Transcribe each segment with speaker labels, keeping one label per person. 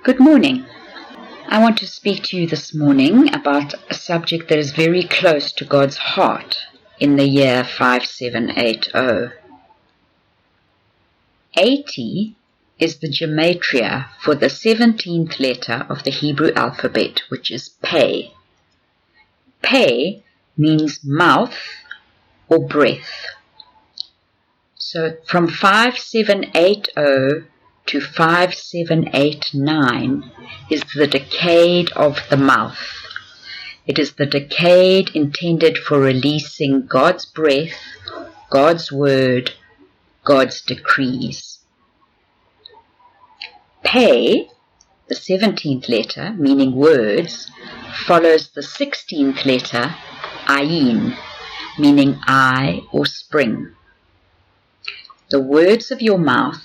Speaker 1: Good morning. I want to speak to you this morning about a subject that is very close to God's heart in the year 5780. 80 is the gematria for the 17th letter of the Hebrew alphabet, which is Pei. Pei means mouth or breath. So from 5780 to 5789 is the decade of the mouth. It is the decade intended for releasing God's breath, God's word, God's decrees. Pei, the 17th letter, meaning words, follows the 16th letter, Ayin, meaning eye or spring. The words of your mouth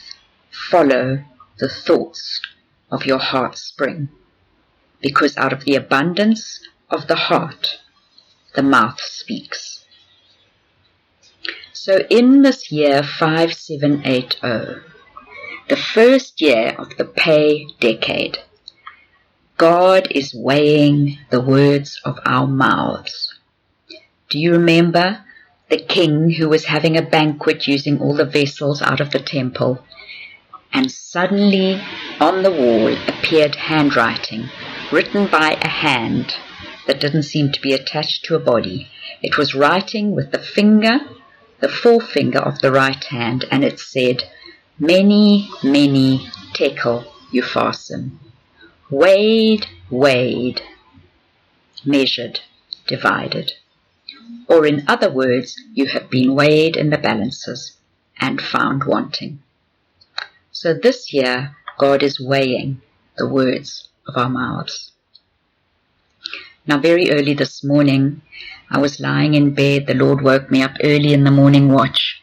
Speaker 1: follow the thoughts of your heart spring, because out of the abundance of the heart, the mouth speaks. So in this year 5780, the first year of the Pei decade, God is weighing the words of our mouths. Do you remember the king who was having a banquet using all the vessels out of the temple? And suddenly on the wall appeared handwriting, written by a hand that didn't seem to be attached to a body. It was writing with the forefinger of the right hand, and it said, "Many, many tekel upharsin." Weighed, measured, divided. Or in other words, you have been weighed in the balances and found wanting. So this year, God is weighing the words of our mouths. Now, very early this morning, I was lying in bed. The Lord woke me up early in the morning watch,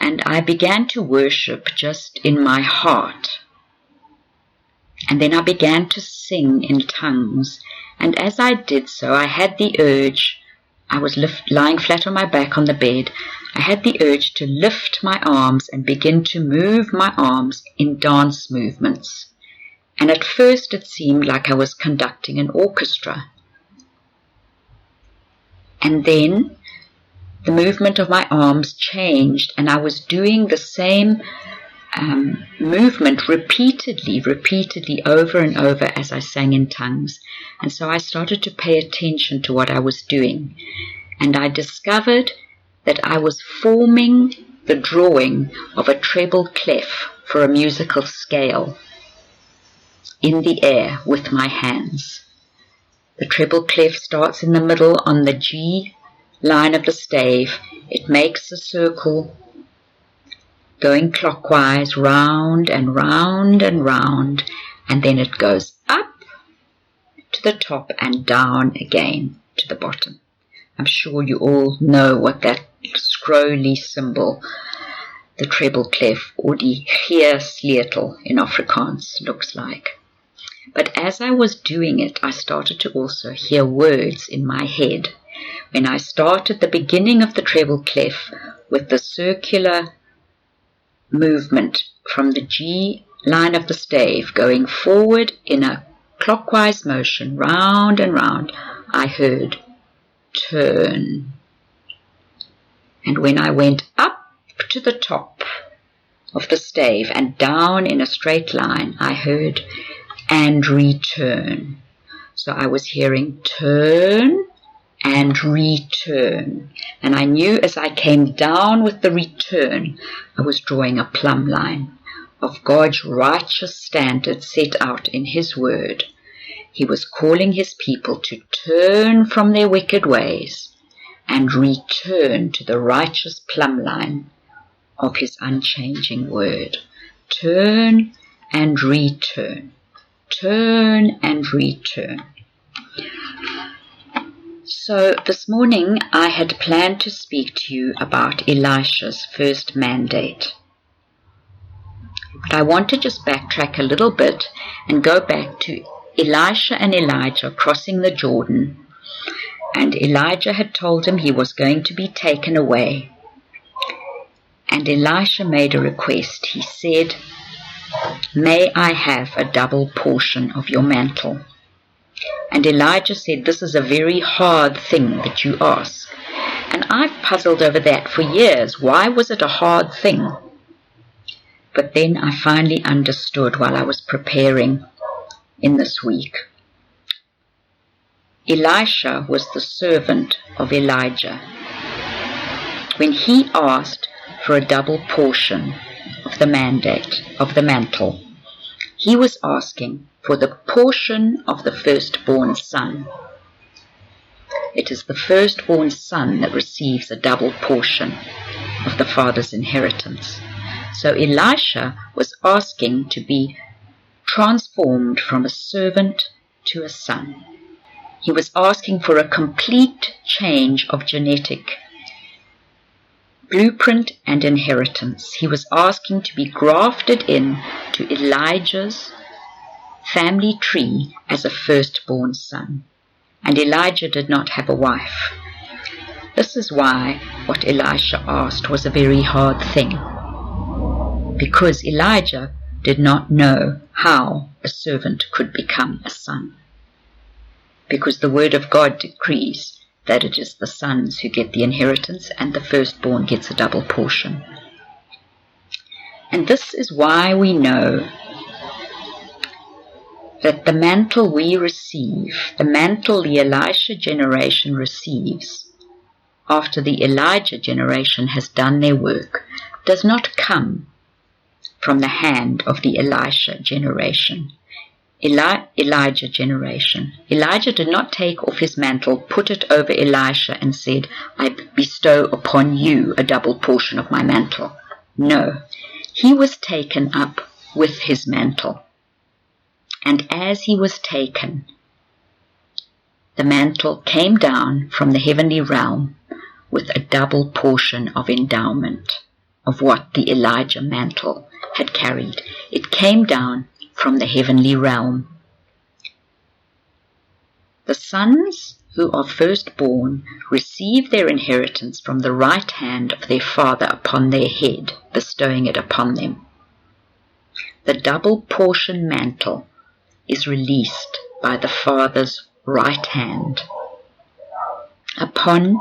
Speaker 1: and I began to worship just in my heart. And then I began to sing in tongues, and as I did so, I had the urge. I was lying flat on my back on the bed. I had the urge to lift my arms and begin to move my arms in dance movements. And at first it seemed like I was conducting an orchestra. And then the movement of my arms changed, and I was doing the same movement repeatedly over and over as I sang in tongues. And so I started to pay attention to what I was doing, and I discovered that I was forming the drawing of a treble clef for a musical scale in the air with my hands. The treble clef starts in the middle on the G line of the stave. It makes a circle going clockwise, round and round and round, and then it goes up to the top and down again to the bottom. I'm sure you all know what that scrolly symbol, the treble clef, or die geersleutel in Afrikaans, looks like. But as I was doing it, I started to also hear words in my head. When I started the beginning of the treble clef with the circular movement from the G line of the stave going forward in a clockwise motion, round and round, I heard turn. And when I went up to the top of the stave and down in a straight line, I heard and return. So I was hearing turn and return. And I knew as I came down with the return, I was drawing a plumb line of God's righteous standard set out in His Word. He was calling His people to turn from their wicked ways and return to the righteous plumb line of His unchanging Word. Turn and return. Turn and return. So this morning I had planned to speak to you about Elisha's first mandate. But I want to just backtrack a little bit and go back to Elisha and Elijah crossing the Jordan. And Elijah had told him he was going to be taken away. And Elisha made a request. He said, may I have a double portion of your mantle? And Elijah said, this is a very hard thing that you ask. And I've puzzled over that for years. Why was it a hard thing? But then I finally understood while I was preparing in this week. Elisha was the servant of Elijah. When he asked for a double portion of the mandate, of the mantle, he was asking for the portion of the firstborn son. It is the firstborn son that receives a double portion of the father's inheritance. So Elisha was asking to be transformed from a servant to a son. He was asking for a complete change of genetic blueprint and inheritance. He was asking to be grafted in to Elijah's family tree as a firstborn son. And Elijah did not have a wife. This is why what Elisha asked was a very hard thing, because Elijah did not know how a servant could become a son, because the word of God decrees that it is the sons who get the inheritance and the firstborn gets a double portion. And this is why we know that the mantle we receive, the mantle the Elisha generation receives after the Elijah generation has done their work, does not come from the hand of the Elisha generation. Elijah generation. Elijah did not take off his mantle, put it over Elisha and said, I bestow upon you a double portion of my mantle. No, he was taken up with his mantle. And as he was taken, the mantle came down from the heavenly realm with a double portion of endowment of what the Elijah mantle had carried. It came down from the heavenly realm. The sons who are firstborn receive their inheritance from the right hand of their father upon their head, bestowing it upon them. The double portion mantle is released by the Father's right hand upon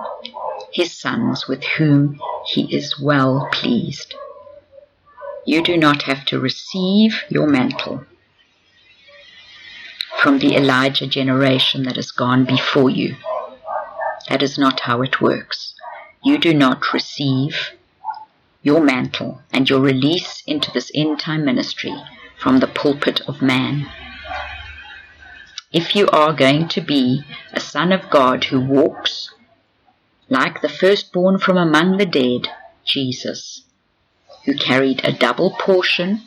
Speaker 1: his sons with whom he is well pleased. You do not have to receive your mantle from the Elijah generation that has gone before you. That is not how it works. You do not receive your mantle and your release into this end-time ministry from the pulpit of man. If you are going to be a son of God who walks like the firstborn from among the dead, Jesus, who carried a double portion,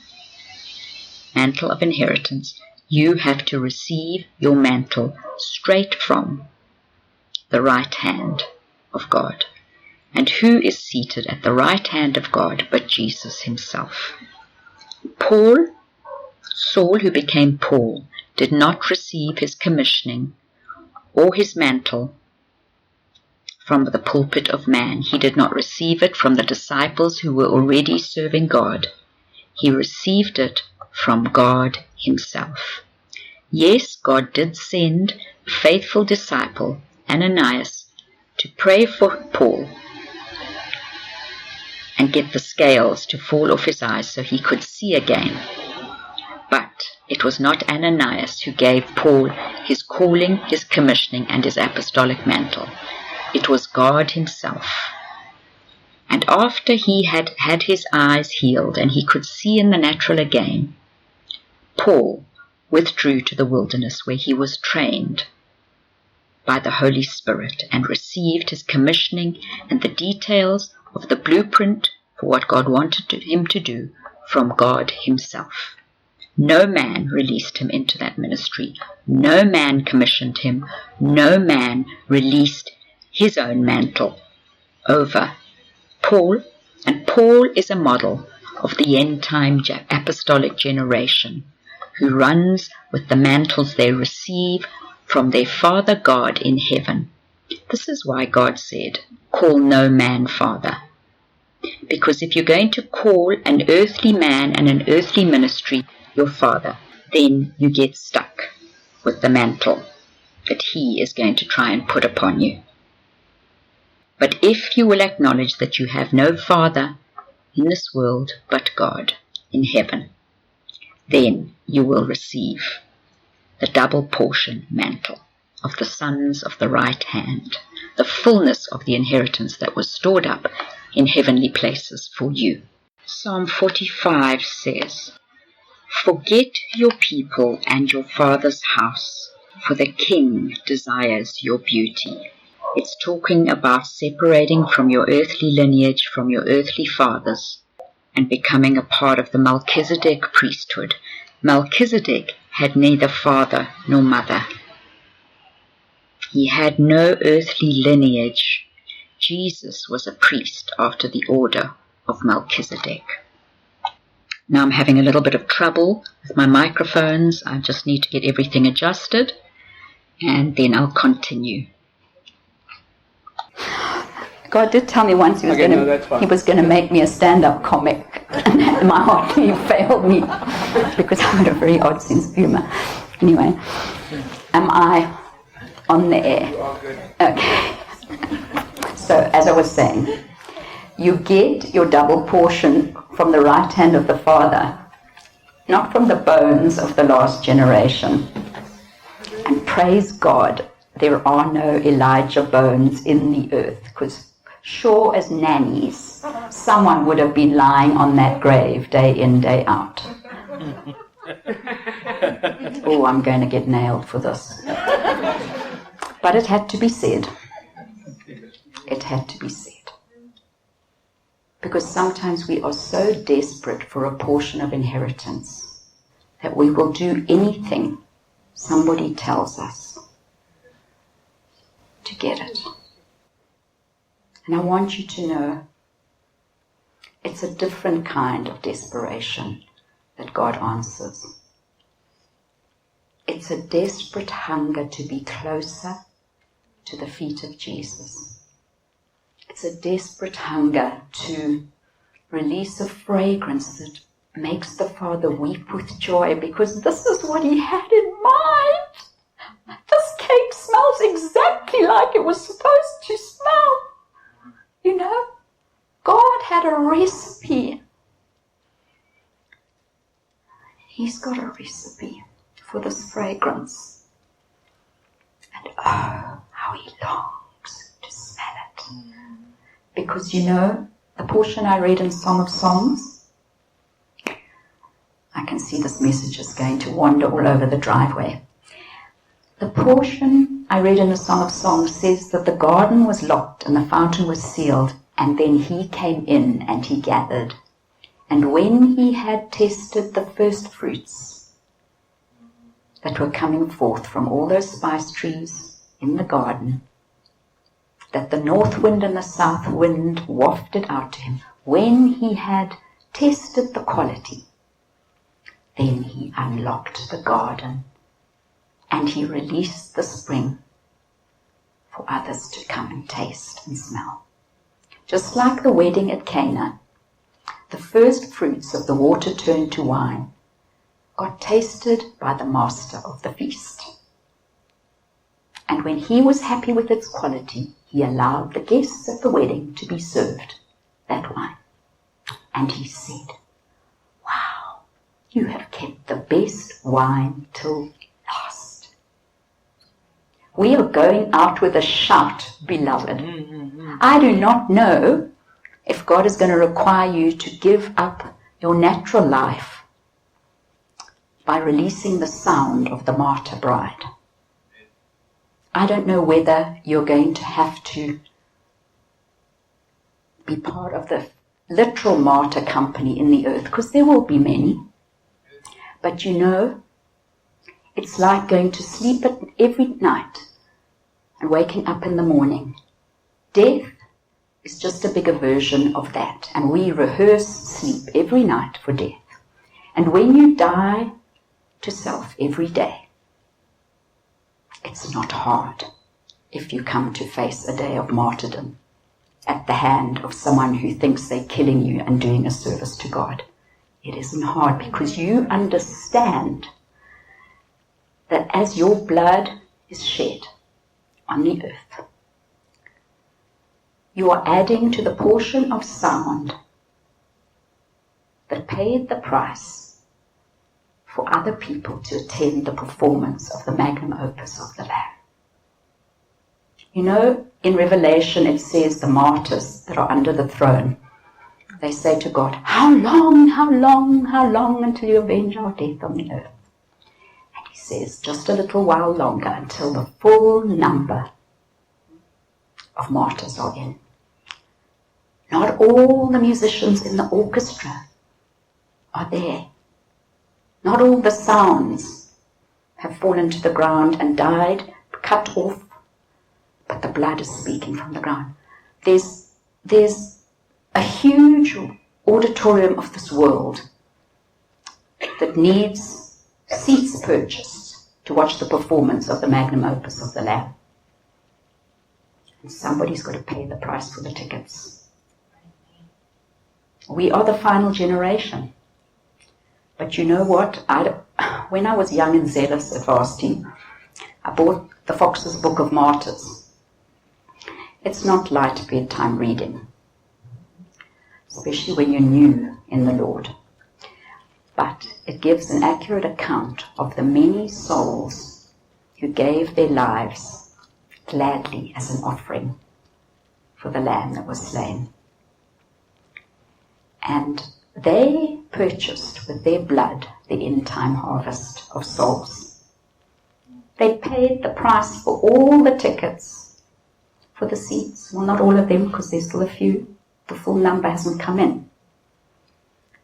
Speaker 1: mantle of inheritance, you have to receive your mantle straight from the right hand of God. And who is seated at the right hand of God but Jesus himself? Saul, who became Paul, did not receive his commissioning or his mantle from the pulpit of man. He did not receive it from the disciples who were already serving God. He received it from God himself. Yes, God did send a faithful disciple, Ananias, to pray for Paul and get the scales to fall off his eyes so he could see again. But it was not Ananias who gave Paul his calling, his commissioning, and his apostolic mantle. It was God himself. And after he had had his eyes healed and he could see in the natural again, Paul withdrew to the wilderness where he was trained by the Holy Spirit and received his commissioning and the details of the blueprint for what God wanted him to do from God himself. No man released him into that ministry. No man commissioned him. No man released his own mantle over Paul. And Paul is a model of the end-time apostolic generation who runs with the mantles they receive from their Father God in heaven. This is why God said, call no man father, Because if you're going to call an earthly man and an earthly ministry your father, then you get stuck with the mantle that he is going to try and put upon you. But if you will acknowledge that you have no father in this world but God in heaven, then you will receive the double portion mantle of the sons of the right hand, the fullness of the inheritance that was stored up in heavenly places for you. Psalm 45 says, "Forget your people and your father's house, for the king desires your beauty." It's talking about separating from your earthly lineage, from your earthly fathers, and becoming a part of the Melchizedek priesthood. Melchizedek had neither father nor mother. He had no earthly lineage. Jesus was a priest after the order of Melchizedek. Now I'm having a little bit of trouble with my microphones. I just need to get everything adjusted, and then I'll continue.
Speaker 2: God did tell me once he was going to make me a stand-up comic, and my heart failed me because I've got a very odd sense of humor. Anyway, am I on the air? Okay. So, as I was saying, you get your double portion from the right hand of the Father, not from the bones of the last generation. And praise God, there are no Elijah bones in the earth, because sure as nannies, someone would have been lying on that grave day in, day out. Oh, I'm going to get nailed for this. But it had to be said. It had to be said. Because sometimes we are so desperate for a portion of inheritance that we will do anything somebody tells us to get it. And I want you to know it's a different kind of desperation that God answers. It's a desperate hunger to be closer to the feet of Jesus. It's a desperate hunger to release a fragrance that makes the Father weep with joy, because this is what he had in mind. This cake smells exactly like it was supposed to smell. You know, God had a recipe. He's got a recipe for this fragrance. And oh, how he longs to smell it. Because you know, the portion I read in Song of Songs, I can see this message is going to wander all over the driveway. The portion I read in the Song of Songs says that the garden was locked and the fountain was sealed, and then he came in and he gathered. And when he had tested the first fruits that were coming forth from all those spice trees in the garden, that the north wind and the south wind wafted out to him, when he had tested the quality, then he unlocked the garden and he released the spring for others to come and taste and smell. Just like the wedding at Cana, the first fruits of the water turned to wine got tasted by the master of the feast. And when he was happy with its quality, he allowed the guests at the wedding to be served that wine. And he said, "Wow, you have kept the best wine till last." We are going out with a shout, beloved. I do not know if God is going to require you to give up your natural life by releasing the sound of the martyr bride. I don't know whether you're going to have to be part of the literal martyr company in the earth, because there will be many. But you know, it's like going to sleep every night and waking up in the morning. Death is just a bigger version of that, and we rehearse sleep every night for death. And when you die to self every day, it's not hard if you come to face a day of martyrdom. at the hand of someone who thinks they're killing you and doing a service to God. It isn't hard because you understand that as your blood is shed on the earth, you are adding to the portion of sound that paid the price for other people to attend the performance of the magnum opus of the Lamb. You know, in Revelation it says the martyrs that are under the throne, they say to God, how long, how long, how long until you avenge our death on the earth? And he says, just a little while longer until the full number of martyrs are in. Not all the musicians in the orchestra are there. Not all the sounds have fallen to the ground and died, cut off, but the blood is speaking from the ground. There's a huge auditorium of this world that needs seats purchased to watch the performance of the magnum opus of the Lamb. And somebody's got to pay the price for the tickets. We are the final generation. But you know what? When I was young and zealous at fasting, I bought the Fox's Book of Martyrs. It's not light bedtime reading, especially when you're new in the Lord. But it gives an accurate account of the many souls who gave their lives gladly as an offering for the Lamb that was slain. And they purchased with their blood the end-time harvest of souls. They paid the price for all the tickets, for the seats. Well, not all of them, because there's still a few. The full number hasn't come in.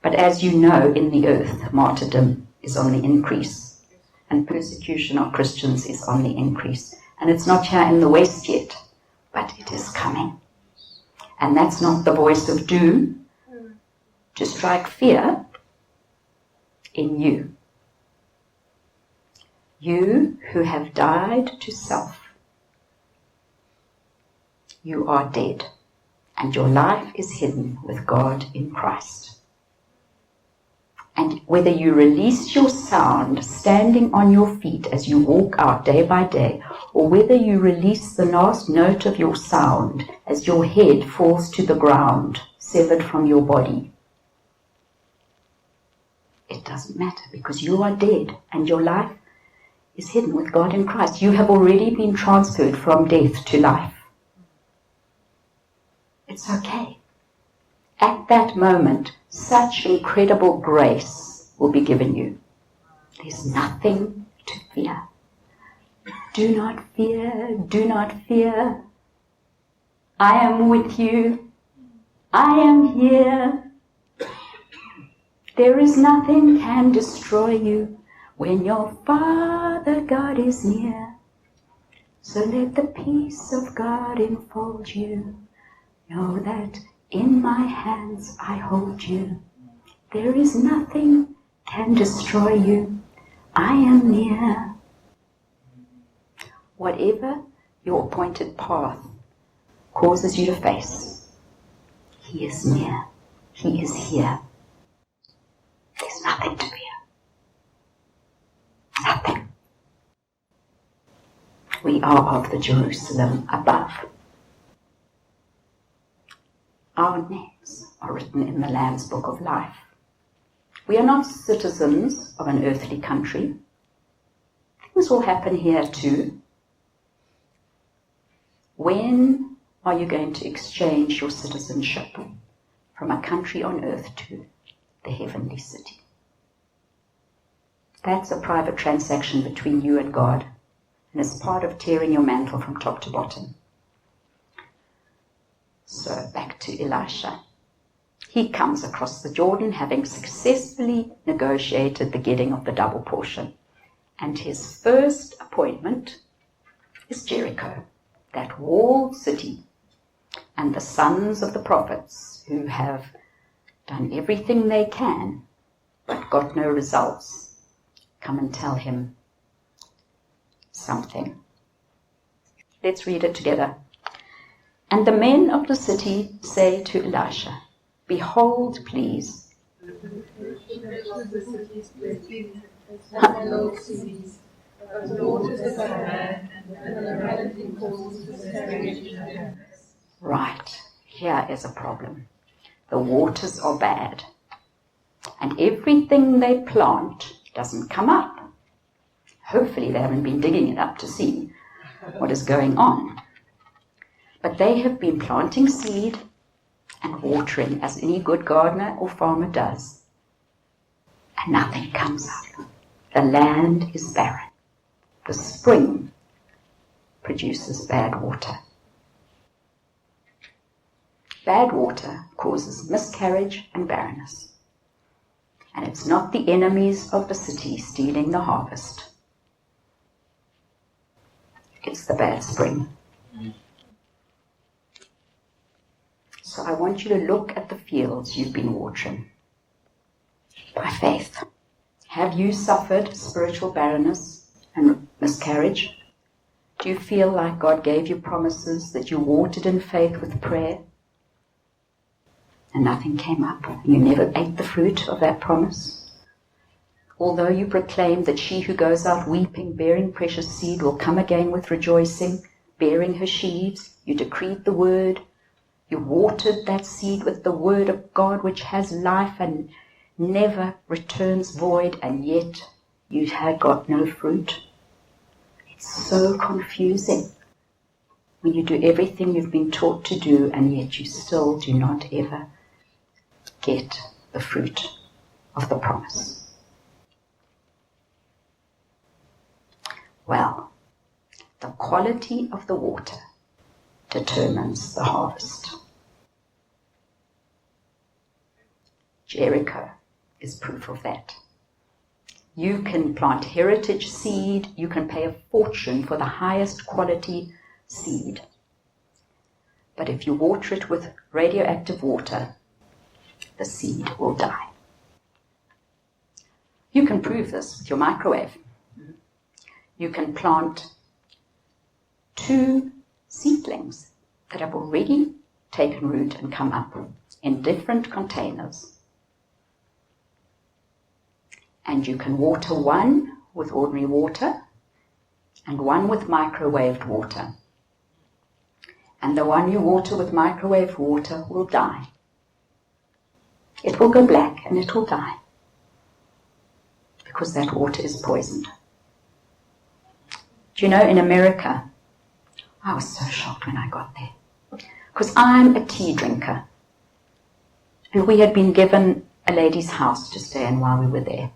Speaker 2: But as you know, in the earth, martyrdom is on the increase, and persecution of Christians is on the increase. And it's not here in the West yet, but it is coming. And that's not the voice of doom to strike fear in you. You who have died to self, you are dead, and your life is hidden with God in Christ. And whether you release your sound standing on your feet as you walk out day by day, or whether you release the last note of your sound as your head falls to the ground, severed from your body, it doesn't matter, because you are dead and your life is hidden with God in Christ. You have already been transferred from death to life. It's okay. At that moment, such incredible grace will be given you. There's nothing to fear. Do not fear, do not fear. I am with you. I am here. There is nothing can destroy you when your Father God is near. So let the peace of God enfold you. Know that in my hands I hold you. There is nothing can destroy you. I am near. Whatever your appointed path causes you to face, He is near. He is here. There's nothing to fear. Nothing. We are of the Jerusalem above. Our names are written in the Lamb's Book of Life. We are not citizens of an earthly country. Things will happen here too. When are you going to exchange your citizenship from a country on earth to the heavenly city? That's a private transaction between you and God, and it's part of tearing your mantle from top to bottom. So back to Elisha. He comes across the Jordan having successfully negotiated the getting of the double portion. And his first appointment is Jericho, that walled city. And the sons of the prophets who have done everything they can but got no results come and tell him something. Let's read it together. And the men of the city say to Elisha, behold, please. Right, here is a problem. The waters are bad, and everything they plant doesn't come up. Hopefully they haven't been digging it up to see what is going on. But they have been planting seed and watering as any good gardener or farmer does, and nothing comes up. The land is barren. The spring produces bad water. Bad water causes miscarriage and barrenness. And it's not the enemies of the city stealing the harvest. It's the bad spring. So I want you to look at the fields you've been watering. By faith, have you suffered spiritual barrenness and miscarriage? Do you feel like God gave you promises that you watered in faith with prayer? And nothing came up. You never ate the fruit of that promise. Although you proclaimed that she who goes out weeping, bearing precious seed, will come again with rejoicing, bearing her sheaves, you decreed the word. You watered that seed with the word of God, which has life and never returns void, and yet you had got no fruit. It's so confusing when you do everything you've been taught to do, and yet you still do not ever get the fruit of the promise. Well, the quality of the water determines the harvest. Jericho is proof of that. You can plant heritage seed, you can pay a fortune for the highest quality seed. But if you water it with radioactive water, the seed will die. You can prove this with your microwave. You can plant 2 seedlings that have already taken root and come up in different containers. And you can water one with ordinary water and one with microwaved water. And the one you water with microwave water will die. It will go black and it will die because that water is poisoned. Do you know, in America, I was so shocked when I got there because I'm a tea drinker and we had been given a lady's house to stay in while we were there.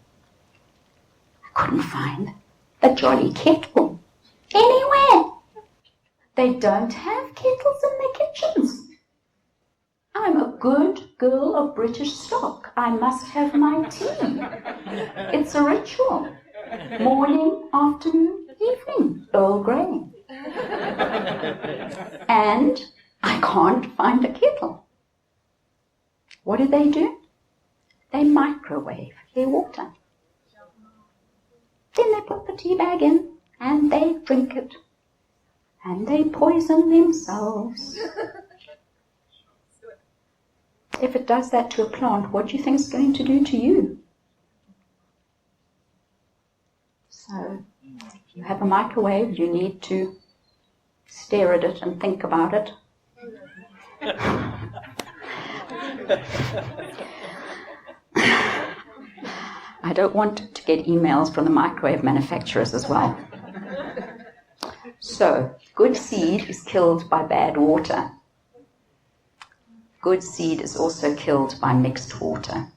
Speaker 2: I couldn't find a jolly kettle anywhere. They don't have kettles in their kitchens. I'm a good girl of British stock. I must have my tea. It's a ritual. Morning, afternoon, evening, Earl Grey. And I can't find a kettle. What do? They microwave their water. Then they put the tea bag in and they drink it. And they poison themselves. If it does that to a plant, what do you think it's going to do to you? So, if you have a microwave, you need to stare at it and think about it. I don't want to get emails from the microwave manufacturers as well. So, good seed is killed by bad water. Good seed is also killed by mixed water.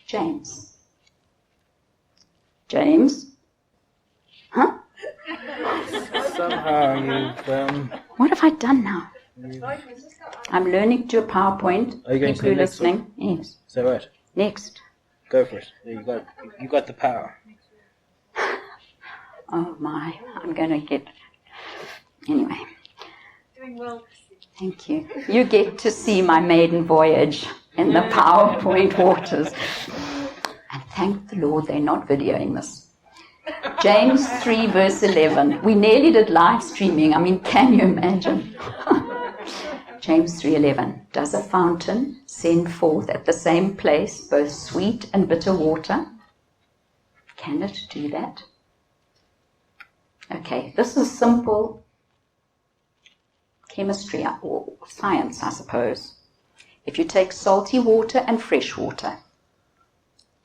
Speaker 2: James? Huh?
Speaker 3: Somehow you've...
Speaker 2: What have I done now? I'm learning to do a PowerPoint.
Speaker 3: Are you going
Speaker 2: People
Speaker 3: to
Speaker 2: who are
Speaker 3: the next
Speaker 2: listening. Yes.
Speaker 3: Is that right?
Speaker 2: Next.
Speaker 3: Go for it. There you got the power.
Speaker 2: Oh my, I'm going to get... Anyway.
Speaker 4: Doing well.
Speaker 2: Thank you. You get to see my maiden voyage in the PowerPoint waters. And thank the Lord they're not videoing this. James 3 verse 11. We nearly did live streaming. I mean, can you imagine? James 3:11. Does a fountain send forth at the same place both sweet and bitter water? Can it do that? Okay, this is simple chemistry or science, I suppose. If you take salty water and fresh water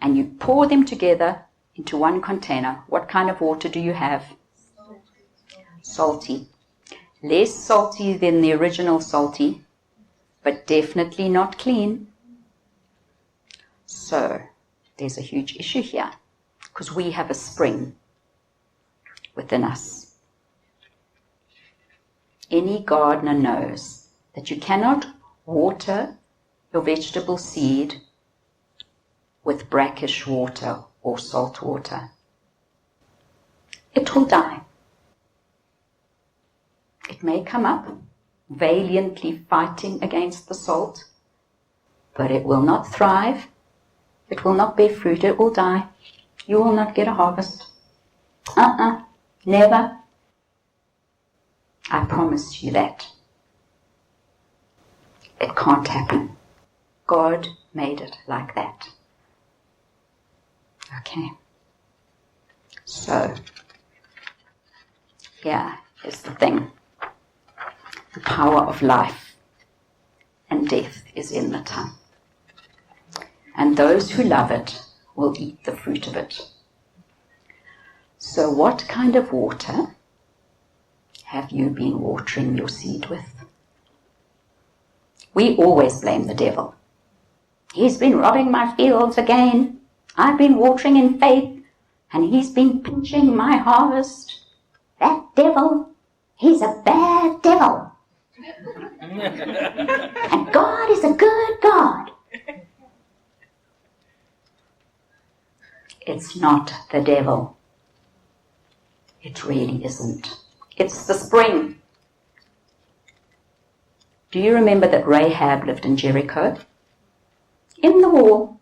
Speaker 2: and you pour them together into one container, what kind of water do you have? Salty. Less salty than the original salty, but definitely not clean. So there's a huge issue here because we have a spring within us. Any gardener knows that you cannot water your vegetable seed with brackish water or salt water. It will die. It may come up, valiantly fighting against the salt, but it will not thrive. It will not bear fruit. It will die. You will not get a harvest. Never. I promise you that. It can't happen. God made it like that. Okay. So, here is the thing. The power of life and death is in the tongue. And those who love it will eat the fruit of it. So what kind of water have you been watering your seed with? We always blame the devil. He's been robbing my fields again. I've been watering in faith, and he's been pinching my harvest. That devil, he's a bad devil. And God is a good God. It's not the devil. It really isn't. It's the spring. Do you remember that Rahab lived in Jericho? In the wall.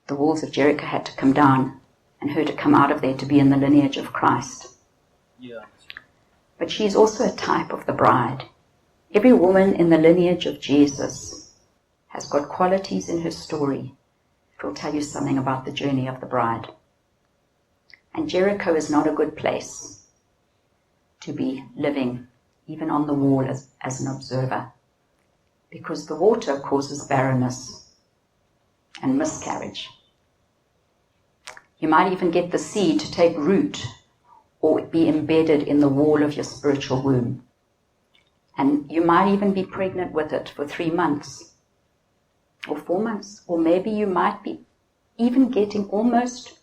Speaker 2: The walls of Jericho had to come down and her to come out of there to be in the lineage of Christ.
Speaker 3: Yeah.
Speaker 2: But she's also a type of the bride. Every woman in the lineage of Jesus has got qualities in her story that will tell you something about the journey of the bride. And Jericho is not a good place to be living, even on the wall as an observer, because the water causes barrenness and miscarriage. You might even get the seed to take root or be embedded in the wall of your spiritual womb. And you might even be pregnant with it for 3 months or 4 months, or maybe you might be even getting almost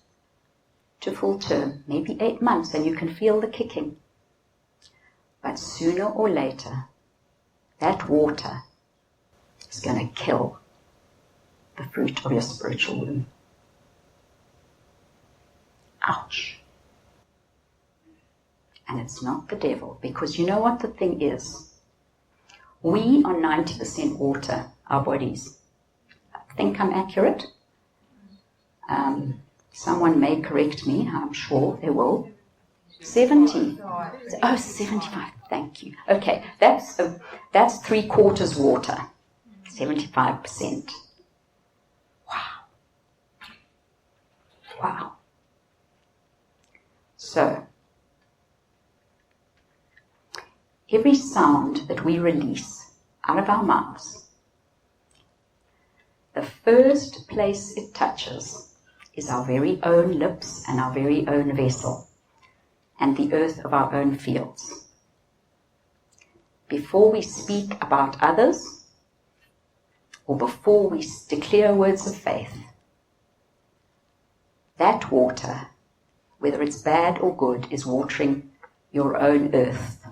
Speaker 2: to full term, maybe 8 months, and you can feel the kicking. But sooner or later, that water is going to kill the fruit of your spiritual womb. Ouch. And it's not the devil, because you know what the thing is? We are 90% water, our bodies. I think I'm accurate. Someone may correct me, I'm sure they will. 70. Oh, 75. Thank you. Okay, that's 3/4 water. 75%. Wow. Wow. So, every sound that we release out of our mouths, the first place it touches is our very own lips and our very own vessel and the earth of our own fields. Before we speak about others or before we declare words of faith, that water, whether it's bad or good, is watering your own earth.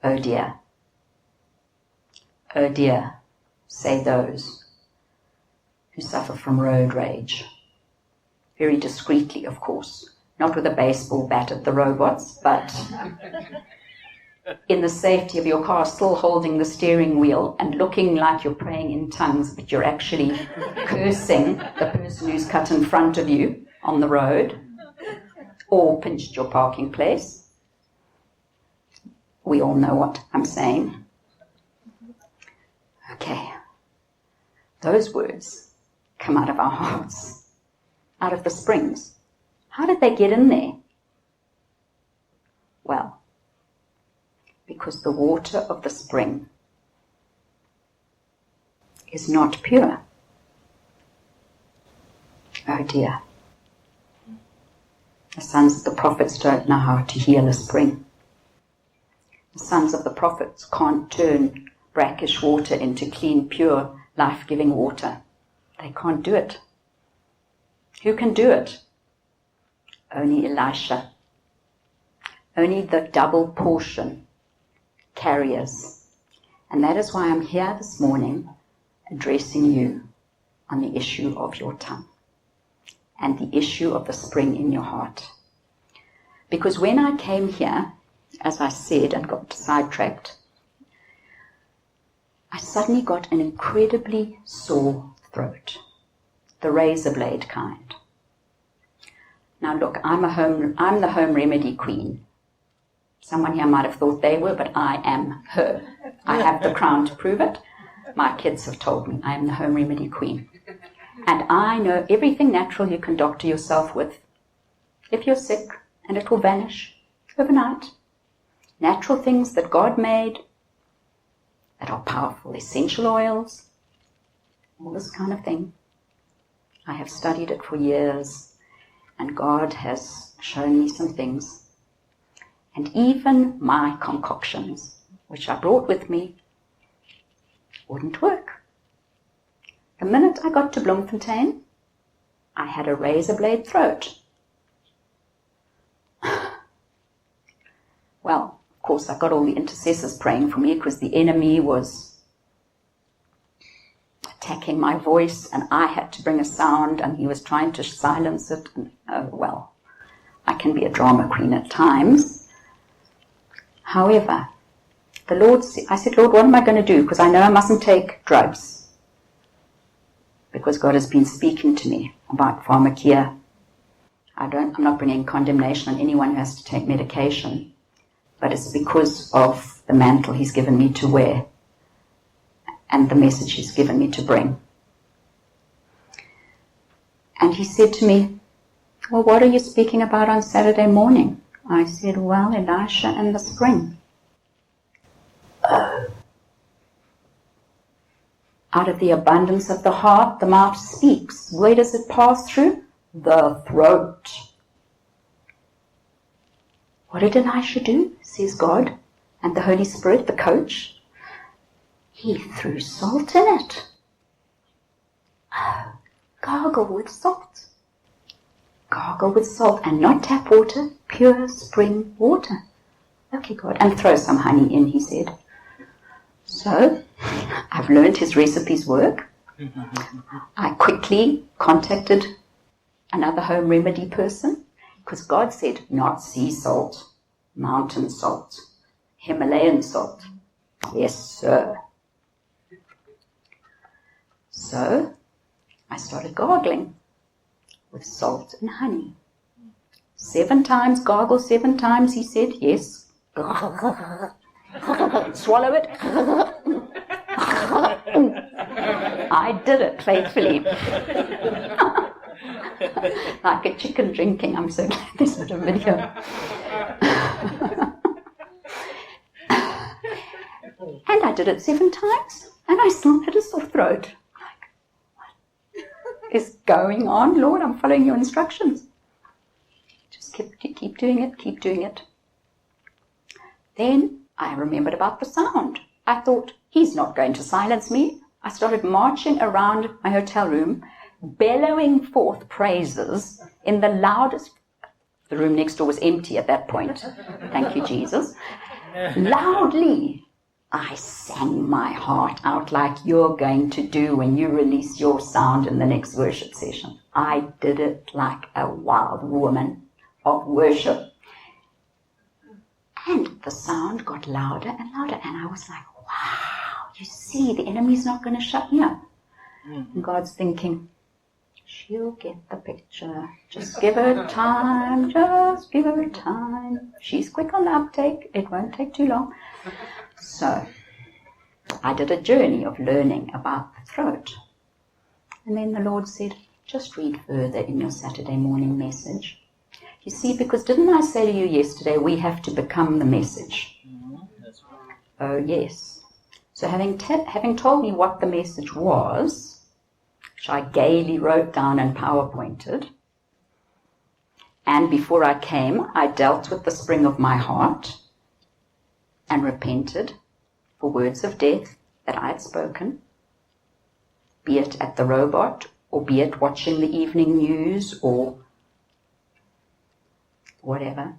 Speaker 2: Oh dear. Oh dear, say those who suffer from road rage. Very discreetly, of course. Not with a baseball bat at the robots, but in the safety of your car, still holding the steering wheel and looking like you're praying in tongues, but you're actually cursing the person who's cut in front of you on the road or pinched your parking place. We all know what I'm saying. Okay. Those words come out of our hearts, out of the springs. How did they get in there? Well, because the water of the spring is not pure. Oh dear. The sons of the prophets don't know how to heal a spring. The sons of the prophets can't turn brackish water into clean, pure, life-giving water. They can't do it. Who can do it? Only Elisha. Only the double portion carriers. And that is why I'm here this morning addressing you on the issue of your tongue and the issue of the spring in your heart. Because when I came here, as I said, and got sidetracked, I suddenly got an incredibly sore throat, the razor blade kind. Now look, I'm the home remedy queen. Someone here might have thought they were, but I am her. I have the crown to prove it. My kids have told me I am the home remedy queen. And I know everything natural you can doctor yourself with if you're sick, and it will vanish overnight. Natural things that God made that are powerful, essential oils, all this kind of thing. I have studied it for years, and God has shown me some things. And even my concoctions, which I brought with me, wouldn't work. The minute I got to Bloemfontein, I had a razor blade throat. Well, of course, I got all the intercessors praying for me because the enemy was attacking my voice and I had to bring a sound and he was trying to silence it. And, oh, well, I can be a drama queen at times. However, I said, Lord, what am I going to do? Because I know I mustn't take drugs. Because God has been speaking to me about pharmakia. I'm not bringing condemnation on anyone who has to take medication. But it's because of the mantle he's given me to wear and the message he's given me to bring. And he said to me, well, what are you speaking about on Saturday morning? I said, well, Elisha and the spring. Oh. Out of the abundance of the heart, the mouth speaks. Where does it pass through? The throat. What did Elisha do, says God, and the Holy Spirit, the coach? He threw salt in it. Oh, gargle with salt. Gargle with salt, and not tap water, pure spring water. Okay, God, and throw some honey in, he said. So, I've learned his recipes work. I quickly contacted another home remedy person, because God said, not sea salt, mountain salt, Himalayan salt. Yes, sir. So, I started gargling with salt and honey. 7 times, gargle 7 times, he said, yes. Swallow it. I did it faithfully. Like a chicken drinking. I'm so glad there's not a video. And I did it 7 times, and I still had a sore throat. Like, what is going on, Lord? I'm following your instructions. Just keep doing it, keep doing it. Then I remembered about the sound. I thought, he's not going to silence me. I started marching around my hotel room, bellowing forth praises in the loudest. The room next door was empty at that point. Thank you, Jesus. Loudly, I sang my heart out like you're going to do when you release your sound in the next worship session. I did it like a wild woman of worship. And the sound got louder and louder, and I was like, wow, you see, the enemy's not going to shut me up. And God's thinking, she'll get the picture. Just give her time. Just give her time. She's quick on the uptake. It won't take too long. So I did a journey of learning about the throat. And then the Lord said, just read further in your Saturday morning message. You see, because didn't I say to you yesterday, we have to become the message?
Speaker 3: That's right.
Speaker 2: Oh, yes. So having told me what the message was, which I gaily wrote down and PowerPointed, and before I came, I dealt with the spring of my heart and repented for words of death that I had spoken, be it at the robot, or be it watching the evening news, or whatever.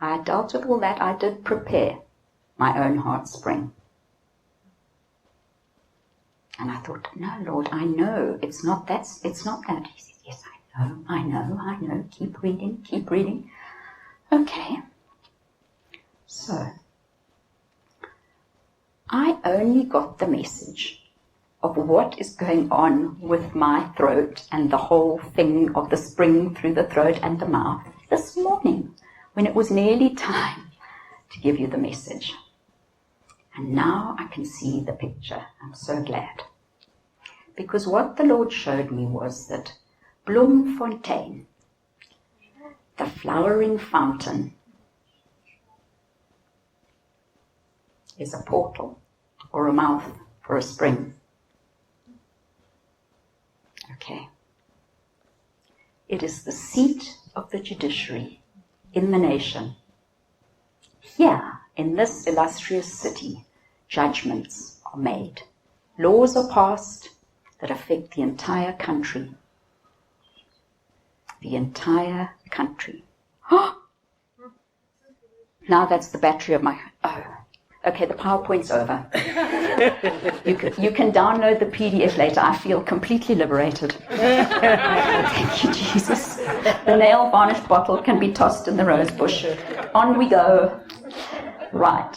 Speaker 2: I had dealt with all that. I did prepare my own heart spring. And I thought, no, Lord, I know. It's not that. He says, yes, I know. Keep reading. Okay. So, I only got the message of what is going on with my throat and the whole thing of the spring through the throat and the mouth this morning, when it was nearly time to give you the message. And now I can see the picture. I'm so glad. Because what the Lord showed me was that Bloemfontein, the flowering fountain, is a portal or a mouth for a spring. Okay. It is the seat of the judiciary in the nation. Here, in this illustrious city, judgments are made. Laws are passed that affect the entire country. The entire country. Now that's the battery of my... Oh, okay, the PowerPoint's over. You can download the PDF later. I feel completely liberated. Thank you, Jesus. The nail varnish bottle can be tossed in the rose bush. On we go. Right.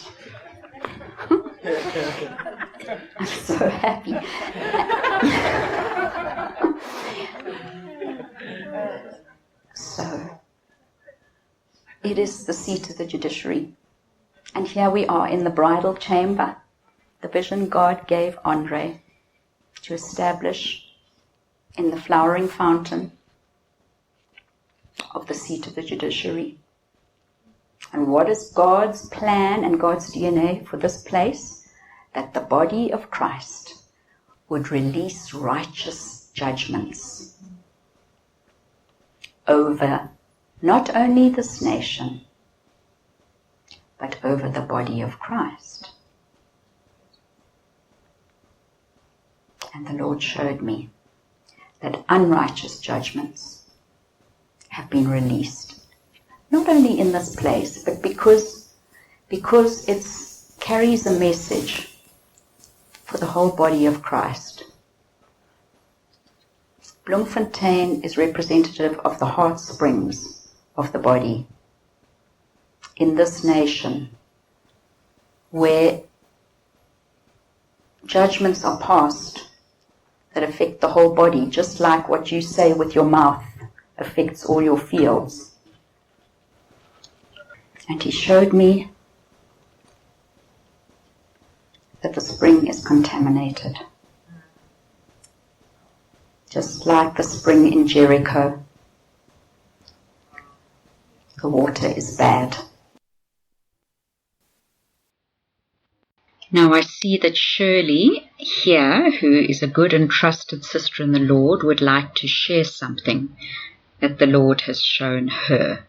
Speaker 2: I'm so happy. So, it is the seat of the judiciary. And here we are in the bridal chamber, the vision God gave Andre to establish in the flowering fountain of the seat of the judiciary. And what is God's plan and God's DNA for this place? That the body of Christ would release righteous judgments over not only this nation, but over the body of Christ. And the Lord showed me that unrighteous judgments have been released, not only in this place, but because it carries a message for the whole body of Christ. Bloemfontein is representative of the heart springs of the body in this nation, where judgments are passed that affect the whole body, just like what you say with your mouth affects all your fields. And he showed me that the spring is contaminated. Just like the spring in Jericho, the water is bad.
Speaker 1: Now I see that Shirley here, who is a good and trusted sister in the Lord, would like to share something that the Lord has shown her.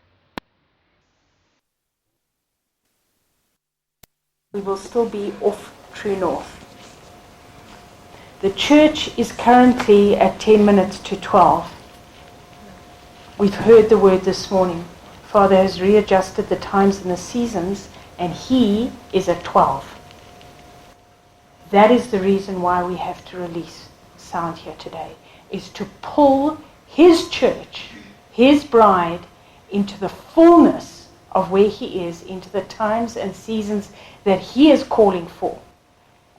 Speaker 5: We will still be off true north. The church is currently at 10 minutes to 12. We've heard the word this morning. Father has readjusted the times and the seasons, and he is at 12. That is the reason why we have to release sound here today, is to pull his church, his bride, into the fullness of where he is into the times and seasons that he is calling for.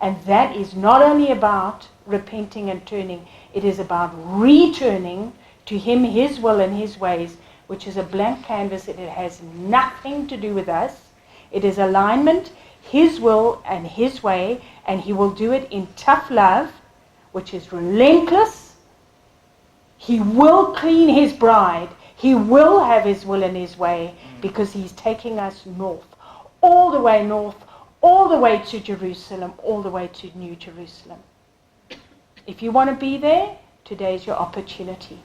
Speaker 5: And that is not only about repenting and turning, it is about returning to him, his will and his ways, which is a blank canvas. It has nothing to do with us. It is alignment, his will and his way, and he will do it in tough love, which is relentless. He will clean his bride. He will have his will and his way, because he's taking us north, all the way north, all the way to Jerusalem, all the way to New Jerusalem. If you want to be there, today's your opportunity.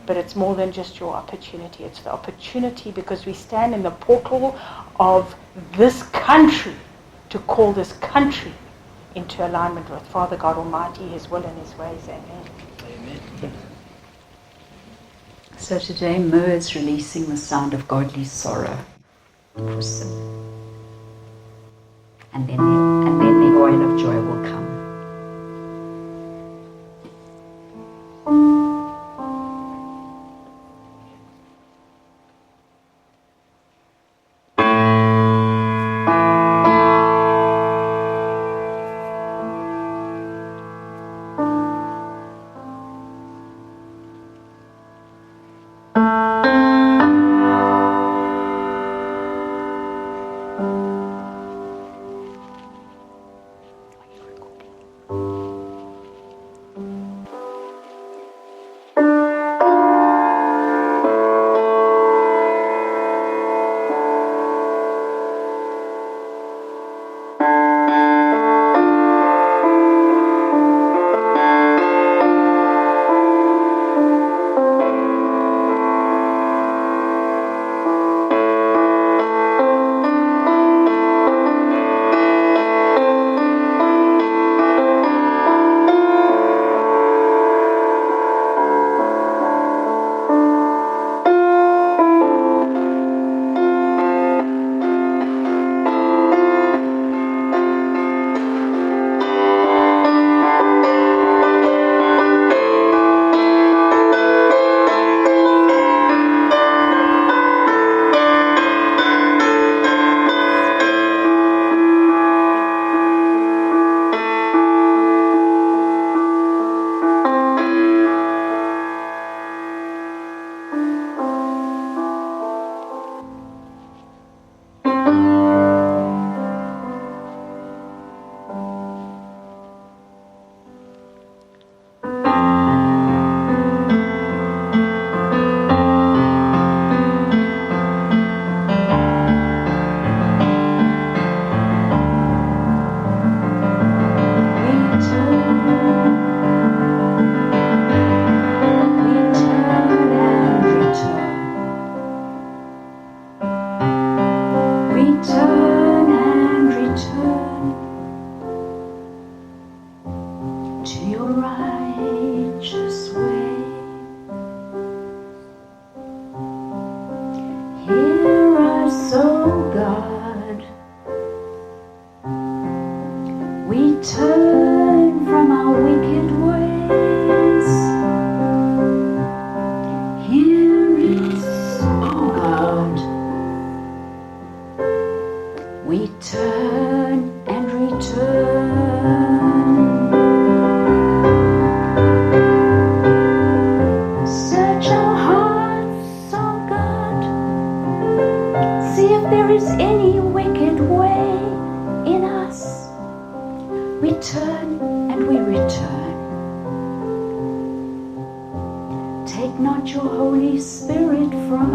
Speaker 5: But it's more than just your opportunity. It's the opportunity because we stand in the portal of this country to call this country into alignment with Father God Almighty, his will and his ways. Amen.
Speaker 3: Amen.
Speaker 2: So today Myrrh is releasing the sound of godly sorrow for sin. And then the oil of joy will come.
Speaker 6: turn from our wicked ways. Here is, oh God, we turn and return. Search our hearts, oh God, see if there is any wicked way in us. We turn and we return. Take not your Holy Spirit from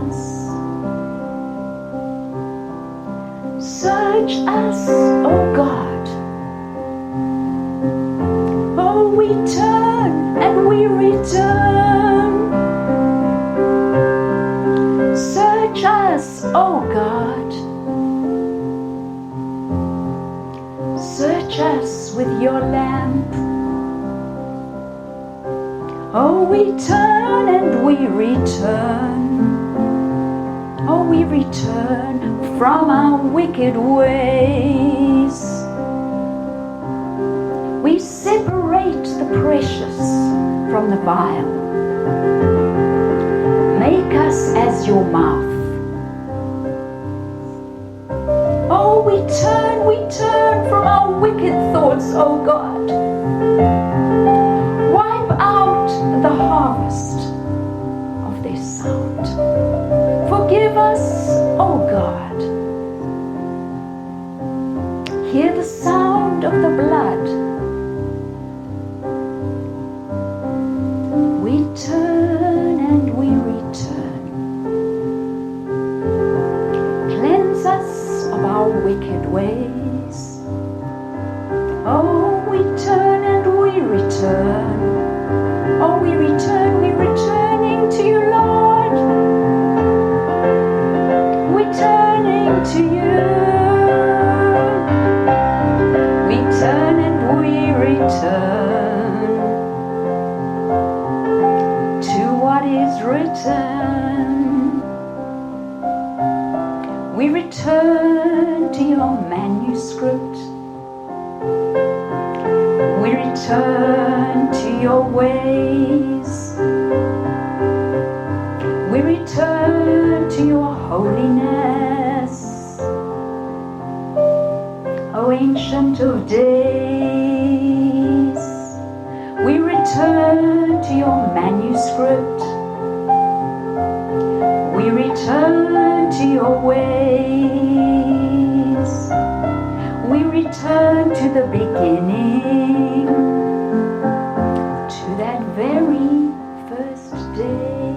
Speaker 6: us. Search us, O God. Oh, we turn and we return. Search us, O God. Search us with your lamp. Oh, we turn and we return. Oh, we return from our wicked ways. We separate the precious from the vile. Make us as your mouth, turn from our wicked thoughts, O God. Wipe out the harvest of their sound. Forgive us, O God. Hear the sound of the blood. We turn and we return. Cleanse us of our wicked ways. Oh, we turn and we return. Oh, we return, we're returning to you, Lord. We're turning to you. We turn and we return to what is written. We return to your manuscript. We return to your ways. We return to your holiness. O Ancient of Days, we return to your manuscript. We return to your ways. We return to the beginning, to that very first day.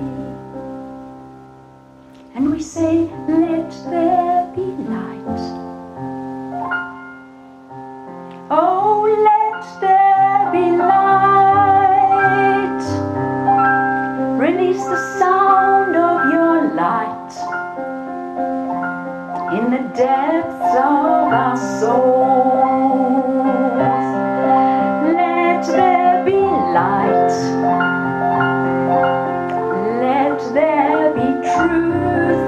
Speaker 6: And we say, let there be light. Oh, let there be light. Release the sound of your light in the depths of our souls. Let there be light. Let there be truth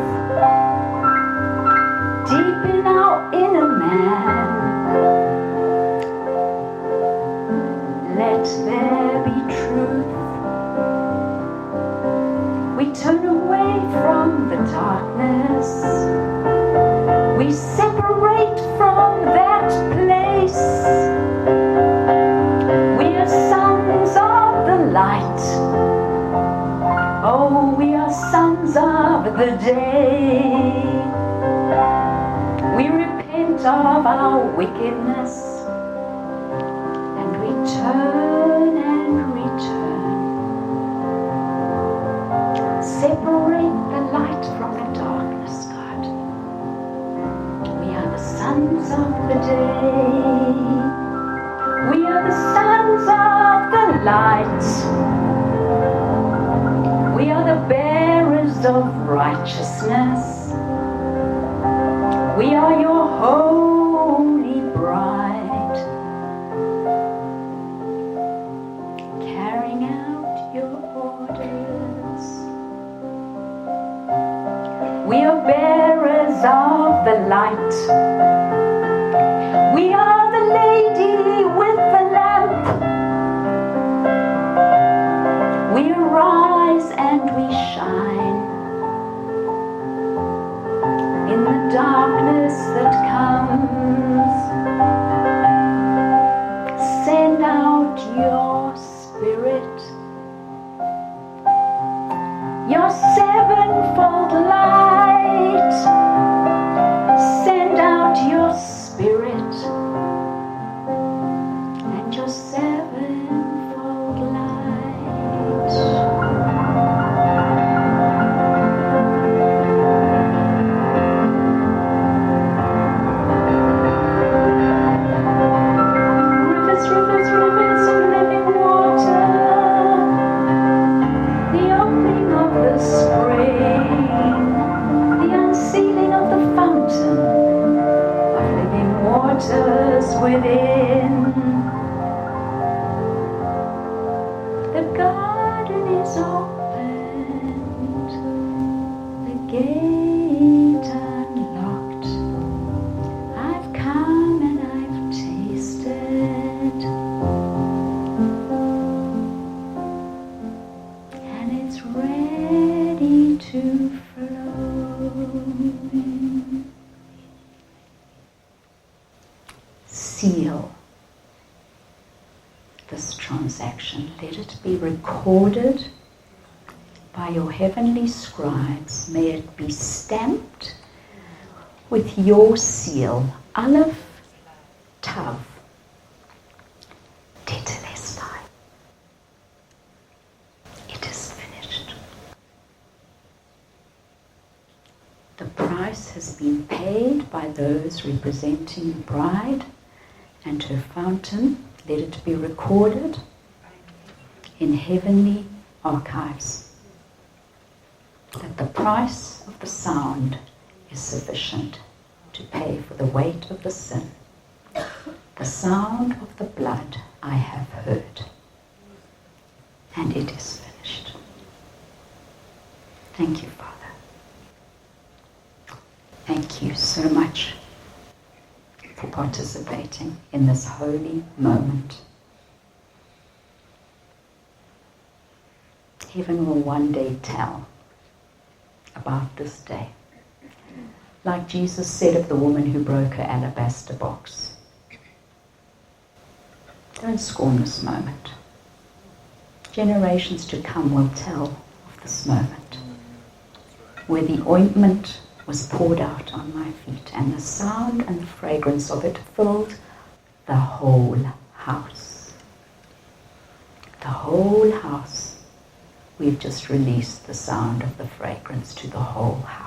Speaker 6: deep in our inner man. Let there be truth. We turn away from the darkness. We separate from that place. We are sons of the light. Oh, we are sons of the day. We repent of our wickedness, and we turn and return. Separate the light from the darkness, God. We are the sons of the day. We are the sons of the light. We are the bearers of righteousness. We are your holy bride, carrying out your orders. We are bearers of the light. We are the lady with the lamp. We arise and we shine in the darkness that comes. Send out your spirit, your sevenfold light. Send out your spirit and your sevenfold light. Rivers, rivers, rivers of living water, the opening of the spring, the unsealing of the fountain of living waters within.
Speaker 2: this transaction. Let it be recorded by your heavenly scribes. May it be stamped with your seal, Aleph Tav, Tetelestai. It is finished. The price has been paid by those representing the bride and her fountain. Let it be recorded in heavenly archives that the price of the sound is sufficient to pay for the weight of the sin. The sound of the blood I have heard, and it is finished. Thank you, Father. Thank you so much for participating in this holy moment. Heaven will one day tell about this day. Like Jesus said of the woman who broke her alabaster box. Don't scorn this moment. Generations to come will tell of this moment, where the ointment was poured out on my feet, and the sound and the fragrance of it filled the whole house. The whole house. We've just released the sound of the fragrance to the whole house.